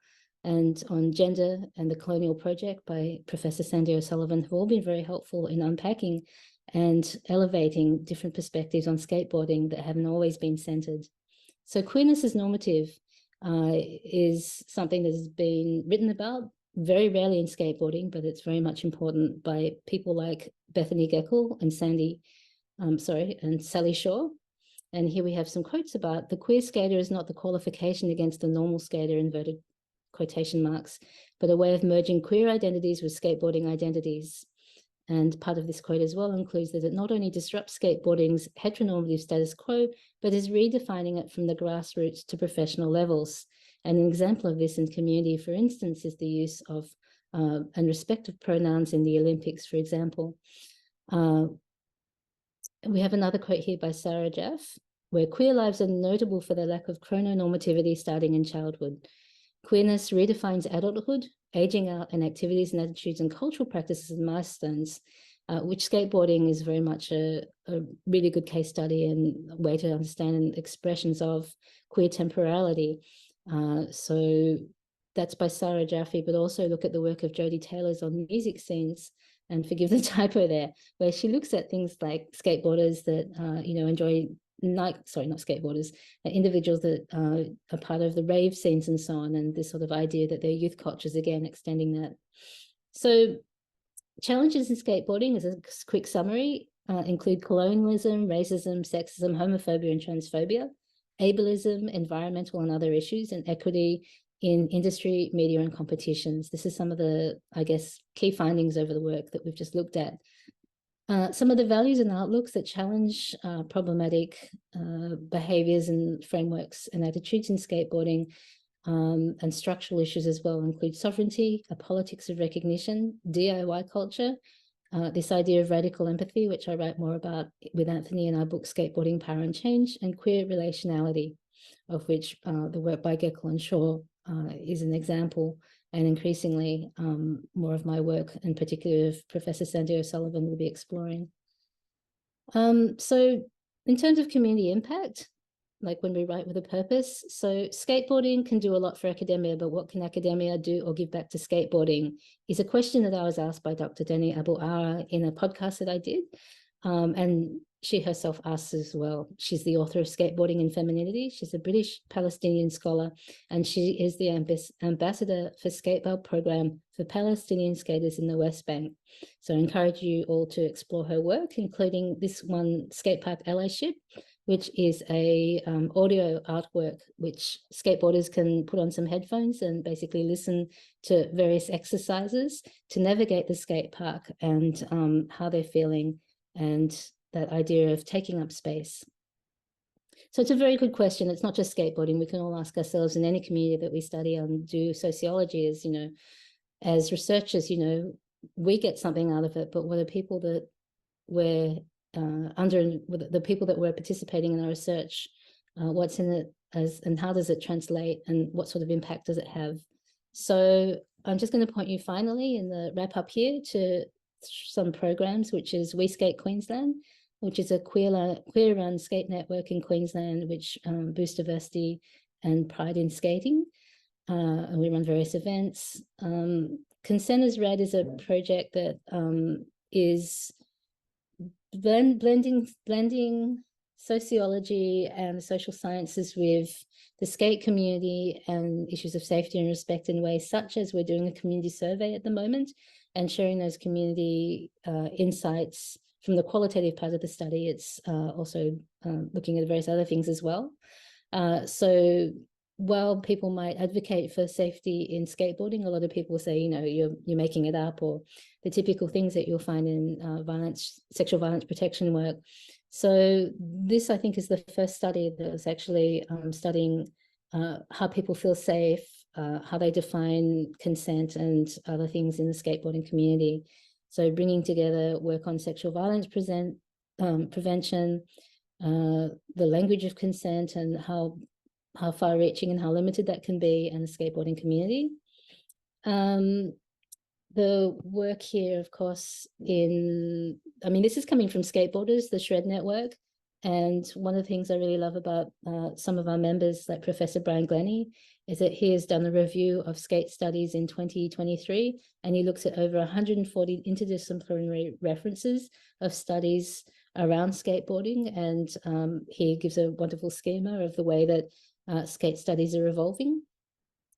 and on gender and the colonial project by Professor Sandy O'Sullivan have all been very helpful in unpacking and elevating different perspectives on skateboarding that haven't always been centered. So queerness as normative is something that has been written about very rarely in skateboarding, but it's very much important by people like Bethany Geckel and Sally Shaw. And here we have some quotes about the queer skater is not the qualification against the normal skater, inverted quotation marks, but a way of merging queer identities with skateboarding identities. And part of this quote as well includes that it not only disrupts skateboarding's heteronormative status quo, but is redefining it from the grassroots to professional levels. And an example of this in community, for instance, is the use of and respect of pronouns in the Olympics, for example. We have another quote here by Sarah Jaff, where queer lives are notable for their lack of chrononormativity starting in childhood. Queerness redefines adulthood, aging out, and activities and attitudes and cultural practices and milestones, which skateboarding is very much a really good case study and way to understand expressions of queer temporality. So that's by Sarah Jaffe, but also look at the work of Jodie Taylor's on music scenes, and forgive the typo there, where she looks at things like skateboarders that, enjoy not skateboarders, individuals that are part of the rave scenes and so on, and this sort of idea that they're youth cultures, again, extending that. So challenges in skateboarding, as a quick summary, include colonialism, racism, sexism, homophobia and transphobia, ableism, environmental and other issues, and equity in industry, media and competitions. This is some of the, I guess, key findings over the work that we've just looked at. Some of the values and outlooks that challenge problematic behaviors and frameworks and attitudes in skateboarding, and structural issues as well, include sovereignty, a politics of recognition, DIY culture, this idea of radical empathy, which I write more about with Anthony in our book Skateboarding, Power and Change, and queer relationality, of which the work by Geckel and Shaw is an example, and increasingly more of my work, in particular of Professor Sandy O'Sullivan, will be exploring. So in terms of community impact, like when we write with a purpose, so skateboarding can do a lot for academia, but what can academia do or give back to skateboarding is a question that I was asked by Dr. Deni Abu-Ara in a podcast that I did. And she herself asks as well. She's the author of Skateboarding and Femininity. She's a British Palestinian scholar, and she is the ambassador for Skateboard Program for Palestinian skaters in the West Bank. So I encourage you all to explore her work, including this one, Skatepark Allyship, which is a audio artwork which skateboarders can put on some headphones and basically listen to various exercises to navigate the skate park and how they're feeling, and that idea of taking up space. So it's a very good question. It's not just skateboarding. We can all ask ourselves in any community that we study and do sociology as, as researchers, we get something out of it, but what are people that we're the people that we're participating in our research, what's in it and how does it translate and what sort of impact does it have? So I'm just going to point you finally in the wrap up here to some programs, which is We Skate Queensland, which is a queer-run skate network in Queensland, which boosts diversity and pride in skating. And we run various events. Consent is Red is a project that is blending sociology and social sciences with the skate community and issues of safety and respect in ways such as we're doing a community survey at the moment and sharing those community insights from the qualitative part of the study. It's also looking at various other things as well. So while people might advocate for safety in skateboarding, a lot of people say, you're making it up, or the typical things that you'll find in sexual violence protection work. So this, I think, is the first study that was actually studying how people feel safe, how they define consent and other things in the skateboarding community. So bringing together work on sexual violence prevention, the language of consent and how far-reaching and how limited that can be, and the skateboarding community. The work here, of course, this is coming from skateboarders, the Shred Network, and one of the things I really love about some of our members, like Professor Brian Glennie, is that he has done a review of skate studies in 2023, and he looks at over 140 interdisciplinary references of studies around skateboarding, and he gives a wonderful schema of the way that skate studies are evolving.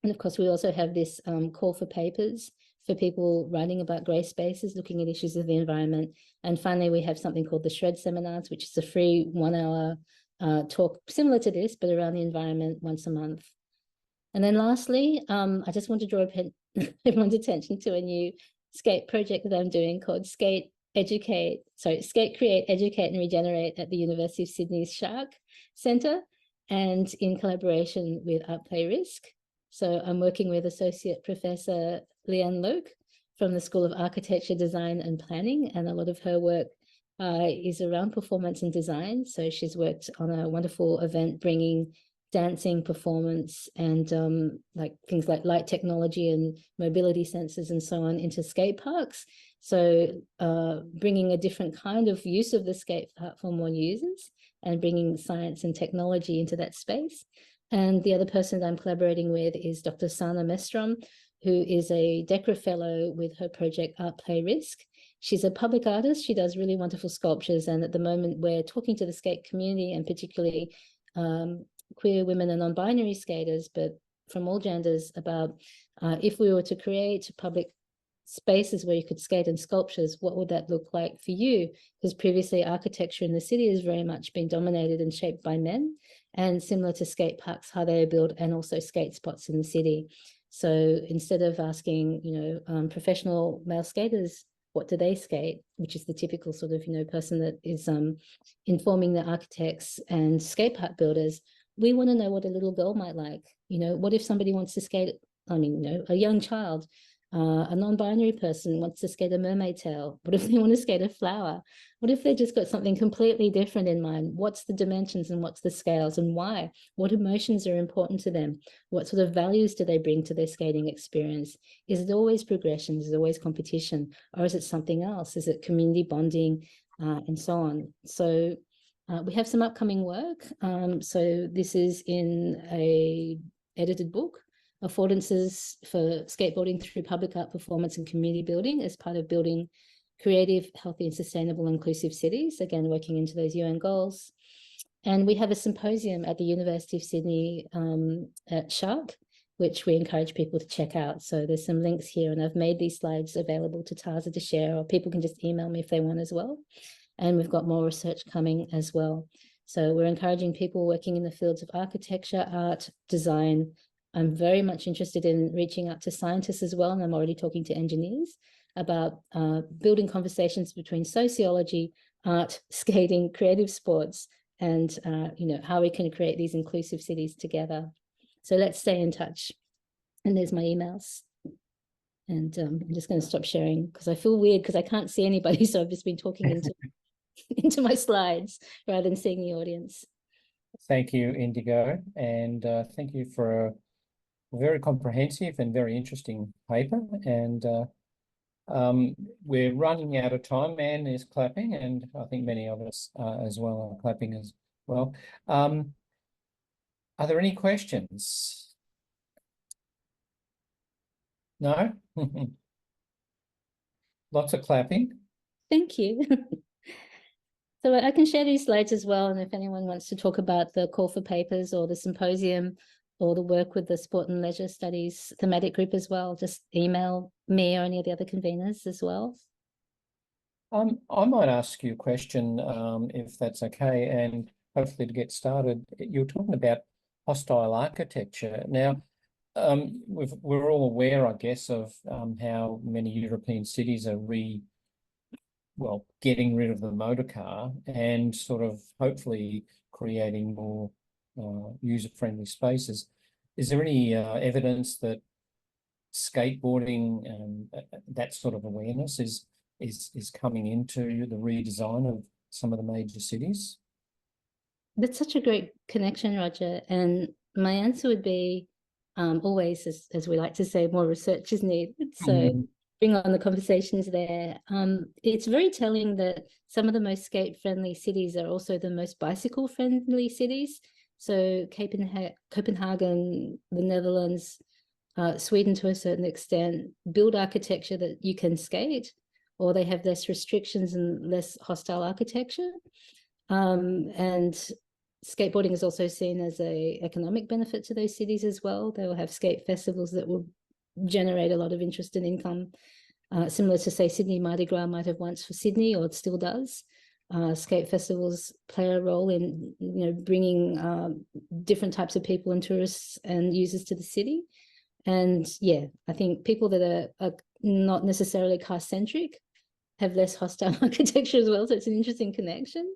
And of course, we also have this call for papers for people writing about grey spaces, looking at issues of the environment. And finally, we have something called the Shred Seminars, which is a free 1 hour talk similar to this, but around the environment once a month. And then lastly, I just want to draw everyone's attention to a new skate project that I'm doing called Skate, Create, Educate and Regenerate at the University of Sydney's Shark Centre, and in collaboration with Art Play Risk. So I'm working with Associate Professor Leanne Luke from the School of Architecture, Design and Planning, and a lot of her work is around performance and design. So she's worked on a wonderful event bringing dancing, performance, and things like light technology and mobility sensors and so on into skate parks. So bringing a different kind of use of the skate park for more users and bringing science and technology into that space. And the other person that I'm collaborating with is Dr. Sana Mestrom, who is a DECRA fellow with her project Art Play Risk. She's a public artist. She does really wonderful sculptures. And at the moment, we're talking to the skate community, and particularly queer women and non-binary skaters, but from all genders, about if we were to create public spaces where you could skate and sculptures, what would that look like for you? Because previously architecture in the city has very much been dominated and shaped by men, and similar to skate parks, how they are built, and also skate spots in the city. So instead of asking, professional male skaters, what do they skate, which is the typical sort of, person that is informing the architects and skate park builders, we want to know what a little girl might like. What if somebody wants to skate, a young child, a non-binary person wants to skate a mermaid tail? What if they want to skate a flower? What if they just got something completely different in mind? What's the dimensions and what's the scales and why? What emotions are important to them? What sort of values do they bring to their skating experience? Is it always progression? Is it always competition? Or is it something else? Is it community bonding and so on? So we have some upcoming work. So this is in a edited book, Affordances for Skateboarding Through Public Art Performance and Community Building, as part of building creative, healthy and sustainable inclusive cities, again, working into those UN goals. And we have a symposium at the University of Sydney at Shark, which we encourage people to check out. So there's some links here, and I've made these slides available to TASA to share, or people can just email me if they want as well. And we've got more research coming as well. So we're encouraging people working in the fields of architecture, art, design. I'm very much interested in reaching out to scientists as well, and I'm already talking to engineers about building conversations between sociology, art, skating, creative sports, and how we can create these inclusive cities together. So let's stay in touch. And there's my emails. And I'm just going to stop sharing because I feel weird because I can't see anybody, so I've just been talking into my slides rather than seeing the audience. Thank you, Indigo, and thank you for a very comprehensive and very interesting paper. And we're running out of time. Anne is clapping, and I think many of us as well are clapping as well. Are there any questions? No? Lots of clapping. Thank you. So I can share these slides as well, and if anyone wants to talk about the call for papers or the symposium or the work with the Sport and Leisure Studies thematic group as well, just email me or any of the other conveners as well. I might ask you a question, if that's okay, and hopefully to get started. You're talking about hostile architecture. Now, we're all aware, I guess, of how many European cities are getting rid of the motor car and sort of hopefully creating more user-friendly spaces. Is there any evidence that skateboarding and that sort of awareness is coming into the redesign of some of the major cities? That's such a great connection, Roger. And my answer would be always, as we like to say, more research is needed. So bring on the conversations there. It's very telling that some of the most skate-friendly cities are also the most bicycle-friendly cities. So Copenhagen, the Netherlands, Sweden to a certain extent, build architecture that you can skate, or they have less restrictions and less hostile architecture. And skateboarding is also seen as an economic benefit to those cities as well. They will have skate festivals that will generate a lot of interest and income, similar to, say, Sydney Mardi Gras might have once for Sydney, or it still does. Skate festivals play a role in bringing different types of people and tourists and users to the city. And yeah, I think people that are not necessarily car-centric have less hostile architecture as well. So it's an interesting connection.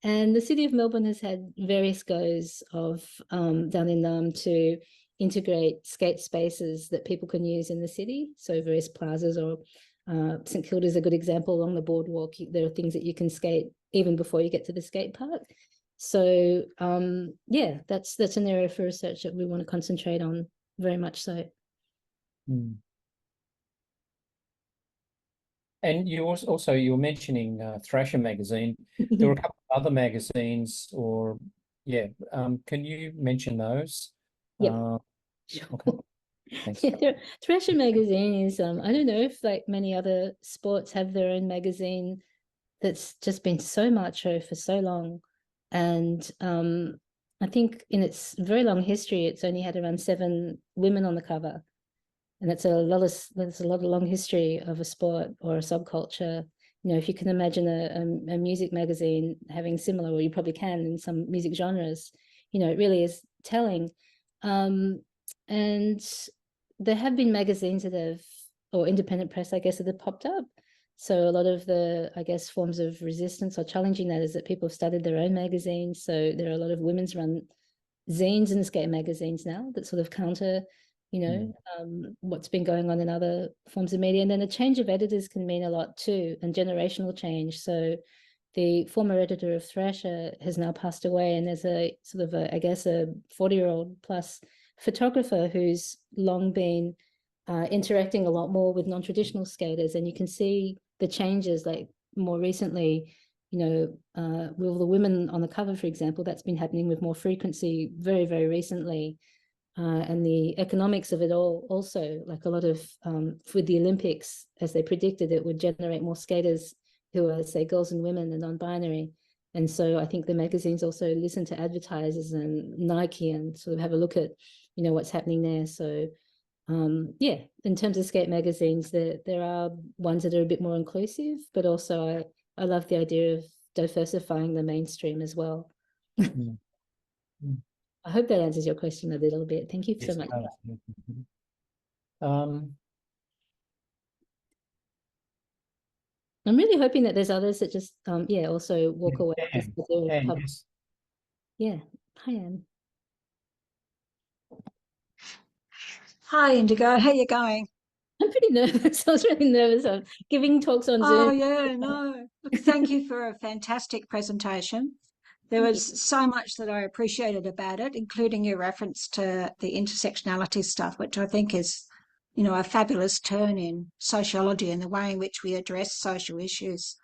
And the City of Melbourne has had various goes of down in to integrate skate spaces that people can use in the city. So various plazas, or St Kilda is a good example. Along the boardwalk, there are things that you can skate even before you get to the skate park. So yeah, that's an area for research that we want to concentrate on, very much so. And you also you were mentioning Thrasher magazine. There were a couple of other magazines, can you mention those? Yeah. Sure. Okay. Thanks. Yeah, Thrasher magazine is I don't know if like many other sports have their own magazine that's just been so macho for so long. And I think in its very long history, it's only had around 7 women on the cover. And that's there's a lot of long history of a sport or a subculture. You know, if you can imagine a music magazine having similar, or you probably can in some music genres, you know, it really is telling. And there have been magazines that have, or independent press, I guess, that have popped up. So a lot of the, I guess, forms of resistance or challenging that is that people have started their own magazines. So there are a lot of women's run zines and skate magazines now that sort of counter, you know, what's been going on in other forms of media. And then a change of editors can mean a lot too, and generational change. So the former editor of Thrasher has now passed away, and there's a sort of a, I guess, a 40-year-old plus photographer who's long been interacting a lot more with non-traditional skaters, and you can see the changes. Like more recently, you know, with all the women on the cover, for example, that's been happening with more frequency very, very recently. And the economics of it all also, like a lot of with the Olympics, as they predicted, it would generate more skaters who are, say, girls and women and non-binary. And so I think the magazines also listen to advertisers and Nike and sort of have a look at, you know, what's happening there. So yeah, in terms of skate magazines, there are ones that are a bit more inclusive, but also I love the idea of diversifying the mainstream as well. Mm. Mm. I hope that answers your question a little bit. Thank you so Yes, much. it does. Um, I'm really hoping that there's others that just yeah, also walk away with this idea of yes. yeah. Hi, Anne. Hi, Indigo. How you going? I'm pretty nervous. I was really nervous of giving talks on Oh, Zoom. yeah, no. Look, thank you for a fantastic presentation. There Thank you. was so much that I appreciated about it, including your reference to the intersectionality stuff, which I think is, you know, a fabulous turn in sociology and the way in which we address social issues.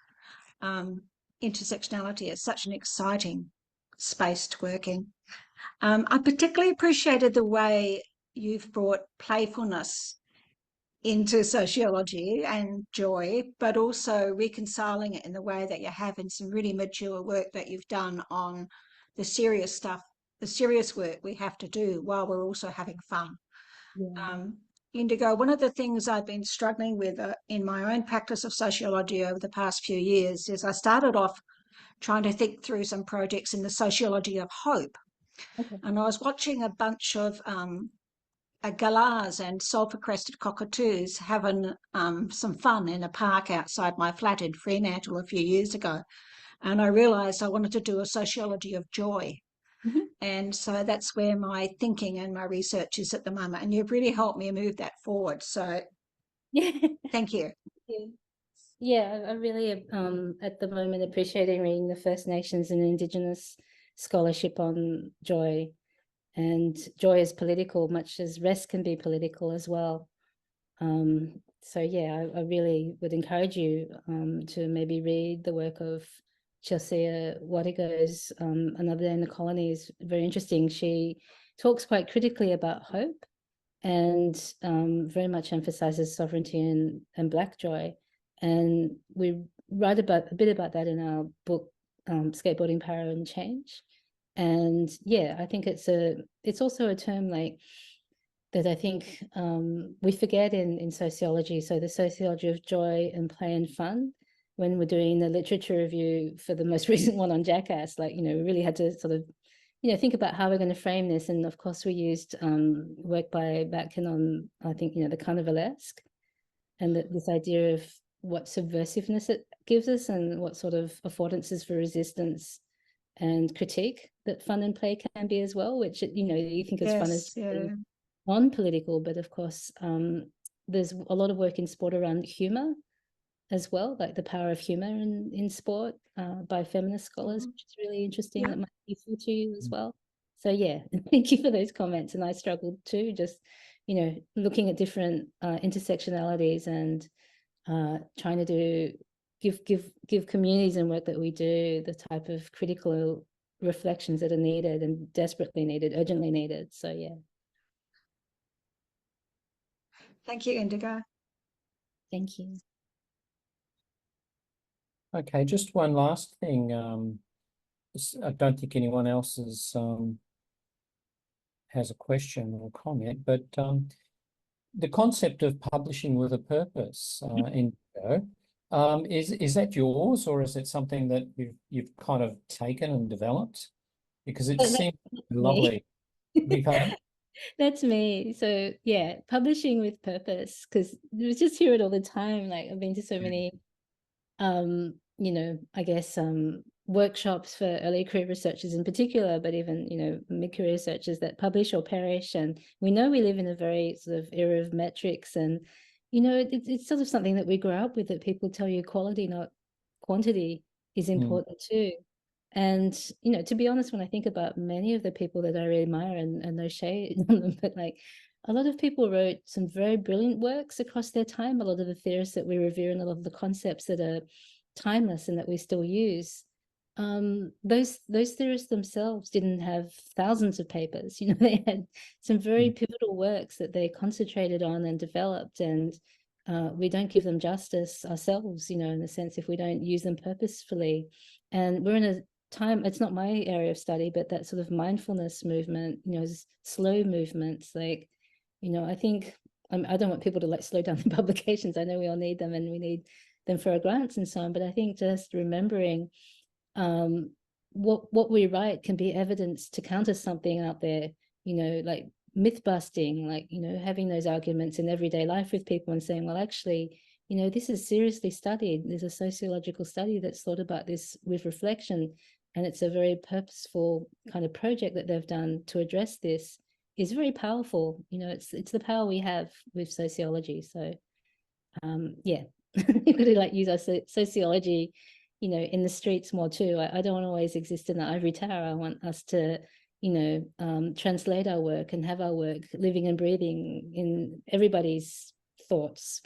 Intersectionality is such an exciting space to work in. I particularly appreciated the way you've brought playfulness into sociology and joy, but also reconciling it in the way that you have in some really mature work that you've done on the serious stuff, the serious work we have to do while we're also having fun. Yeah. Indigo, one of the things I've been struggling with in my own practice of sociology over the past few years is I started off trying to think through some projects in the sociology of hope. Okay. And I was watching a bunch of galahs and sulphur-crested cockatoos having some fun in a park outside my flat in Fremantle a few years ago. And I realised I wanted to do a sociology of joy. Mm-hmm. And so that's where my thinking and my research is at the moment. And you've really helped me move that forward. So Yeah. thank you. Yeah, I really at the moment appreciating reading the First Nations and Indigenous scholarship on joy. And joy is political, much as rest can be political as well. So yeah, I really would encourage you to maybe read the work of Chelsea Wadigo's Another Day in the Colony is very interesting. She talks quite critically about hope and very much emphasizes sovereignty and Black joy. And we write about a bit about that in our book, Skateboarding, Power and Change. And yeah, I think it's also a term like that I think we forget in sociology. So the sociology of joy and play and fun, when we're doing the literature review for the most recent one on Jackass, like, you know, we really had to sort of, you know, think about how we're going to frame this. And of course we used work by Batkin on, I think, you know, the carnivalesque and this idea of what subversiveness it gives us and what sort of affordances for resistance and critique that fun and play can be as well, which, you know, you think as fun as non-political, but of course there's a lot of work in sport around humor as well, like the power of humor in sport by feminist scholars, which is really interesting. That might be useful to you as well. So yeah, thank you for those comments. And I struggled too, just, you know, looking at different intersectionalities and trying to give communities and work that we do the type of critical reflections that are needed and desperately needed, urgently needed. So yeah. Thank you, Indigo. Thank you. Okay, just one last thing. I don't think anyone else has a question or comment, but the concept of publishing with a purpose, Indigo, is that yours, or is it something that you've kind of taken and developed? Because it That's seems me. lovely. Beg your pardon? That's me. So yeah, publishing with purpose, because we just hear it all the time. Like I've been to so many you know, I guess workshops for early career researchers in particular, but even, you know, mid-career researchers that publish or perish. And we know we live in a very sort of era of metrics, and, you know, it's sort of something that we grow up with, that people tell you quality, not quantity, is important too. And, you know, to be honest, when I think about many of the people that I really admire, and no shade on them, but like a lot of people wrote some very brilliant works across their time. A lot of the theorists that we revere and a lot of the concepts that are timeless and that we still use. Those theorists themselves didn't have thousands of papers. You know, they had some very pivotal works that they concentrated on and developed, and we don't give them justice ourselves, you know, in the sense if we don't use them purposefully. And we're in a time, it's not my area of study, but that sort of mindfulness movement, you know, slow movements, like, you know, I think I don't want people to like slow down the publications. I know we all need them and we need them for our grants and so on, but I think just remembering what we write can be evidence to counter something out there, you know, like myth busting, like, you know, having those arguments in everyday life with people and saying, well, actually, you know, this is seriously studied. There's a sociological study that's thought about this with reflection, and it's a very purposeful kind of project that they've done to address this, is very powerful. You know, it's the power we have with sociology. So yeah, you've got to like use our sociology, you know, in the streets more too. I don't want to always exist in the ivory tower. I want us to, you know, translate our work and have our work living and breathing in everybody's thoughts,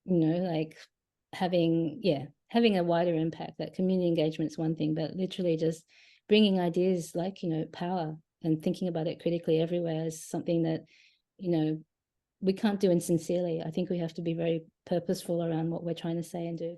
you know, like having a wider impact. That community engagement is one thing, but literally just bringing ideas like, you know, power and thinking about it critically everywhere is something that, you know, we can't do insincerely. I think we have to be very purposeful around what we're trying to say and do.